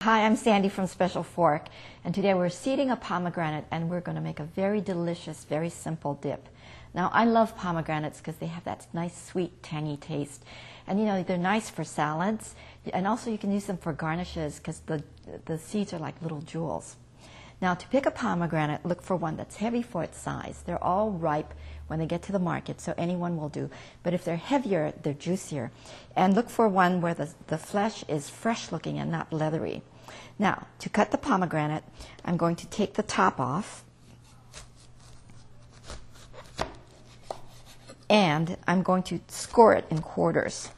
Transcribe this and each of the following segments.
Hi, I'm Sandy from Special Fork, and today we're seeding a pomegranate and we're going to make a very delicious, very simple dip. Now, I love pomegranates because they have that nice, sweet, tangy taste. And you know, they're nice for salads, and also you can use them for garnishes because the seeds are like little jewels. Now, to pick a pomegranate, look for one that's heavy for its size. They're all ripe when they get to the market, so anyone will do. But if they're heavier, they're juicier. And look for one where the flesh is fresh looking and not leathery. Now, to cut the pomegranate, I'm going to take the top off. And I'm going to score it in quarters.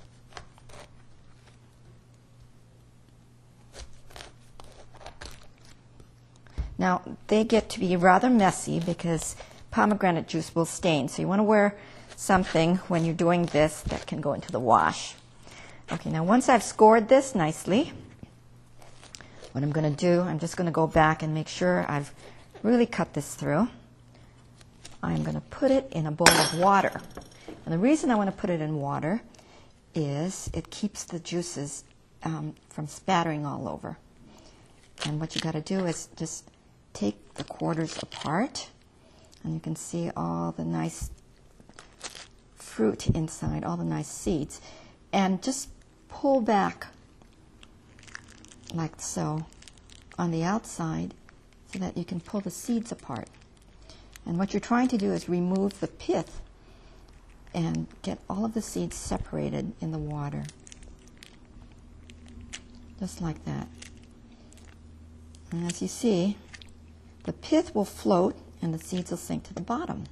Now, they get to be rather messy because pomegranate juice will stain. So you want to wear something when you're doing this that can go into the wash. Okay, now once I've scored this nicely, what I'm going to do, I'm just going to go back and make sure I've really cut this through. I'm going to put it in a bowl of water. And the reason I want to put it in water is it keeps the juices from spattering all over. And what you got to do is just take the quarters apart, and you can see all the nice fruit inside, all the nice seeds, and just pull back like so on the outside so that you can pull the seeds apart. And what you're trying to do is remove the pith and get all of the seeds separated in the water. Just like that. And as you see, the pith will float and the seeds will sink to the bottom.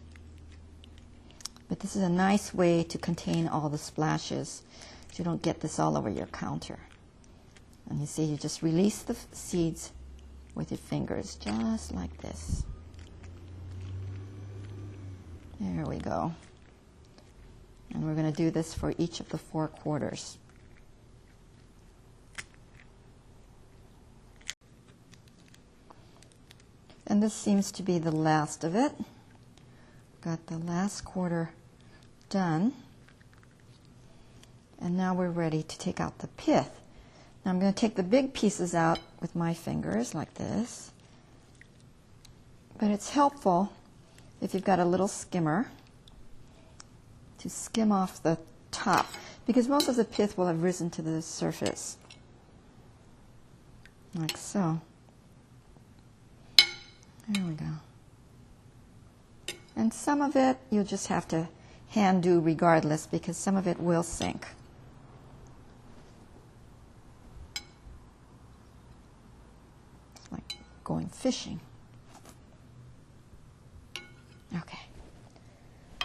But this is a nice way to contain all the splashes so you don't get this all over your counter. And you see, you just release the seeds with your fingers, just like this. There we go. And we're going to do this for each of the 4 quarters. And this seems to be the last of it. Got the last quarter done. And now we're ready to take out the pith. Now I'm going to take the big pieces out with my fingers like this. But it's helpful if you've got a little skimmer to skim off the top, because most of the pith will have risen to the surface. Like so. There we go. And some of it you'll just have to hand do regardless, because some of it will sink. It's like going fishing. Okay.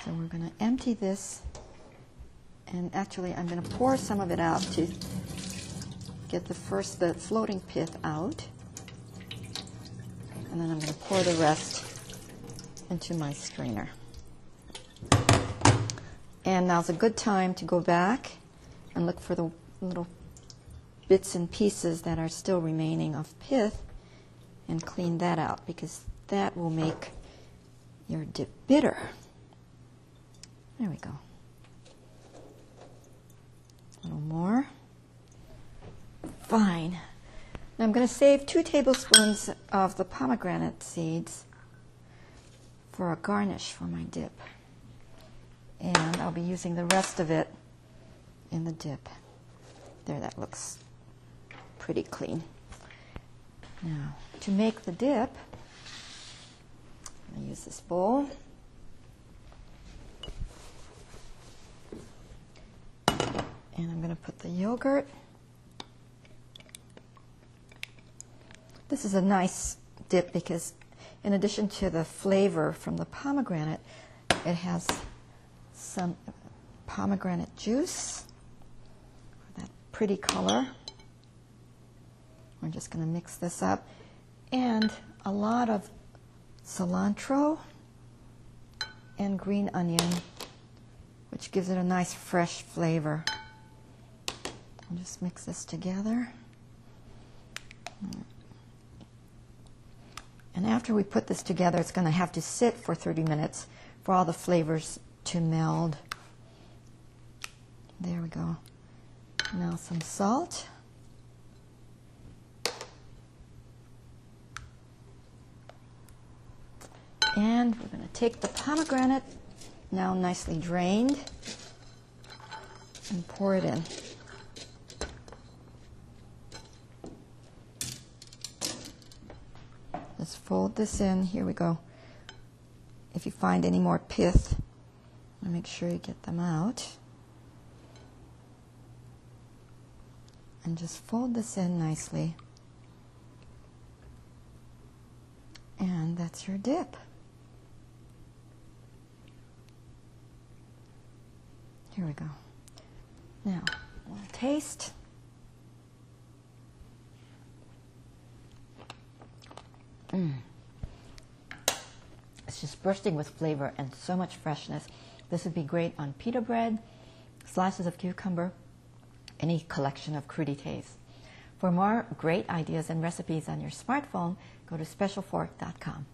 So we're going to empty this, and actually I'm going to pour some of it out to get the floating pith out. And then I'm going to pour the rest into my strainer. And now's a good time to go back and look for the little bits and pieces that are still remaining of pith and clean that out, because that will make your dip bitter. There we go. A little more. Fine. Now I'm going to save 2 tablespoons of the pomegranate seeds for a garnish for my dip. And I'll be using the rest of it in the dip. There, that looks pretty clean. Now, to make the dip, I'm going to use this bowl. And I'm going to put the yogurt. This is a nice dip because in addition to the flavor from the pomegranate, it has some pomegranate juice, that pretty color. We're just going to mix this up. And a lot of cilantro and green onion, which gives it a nice fresh flavor. I'll just mix this together. And after we put this together, it's going to have to sit for 30 minutes for all the flavors to meld. There we go. Now some salt. And we're going to take the pomegranate, now nicely drained, and pour it in. Just fold this in. Here we go. If you find any more pith, make sure you get them out. And just fold this in nicely. And that's your dip. Here we go. Now, we'll taste. It's just bursting with flavor and so much freshness. This would be great on pita bread, slices of cucumber, any collection of crudités. For more great ideas and recipes on your smartphone, go to specialfork.com.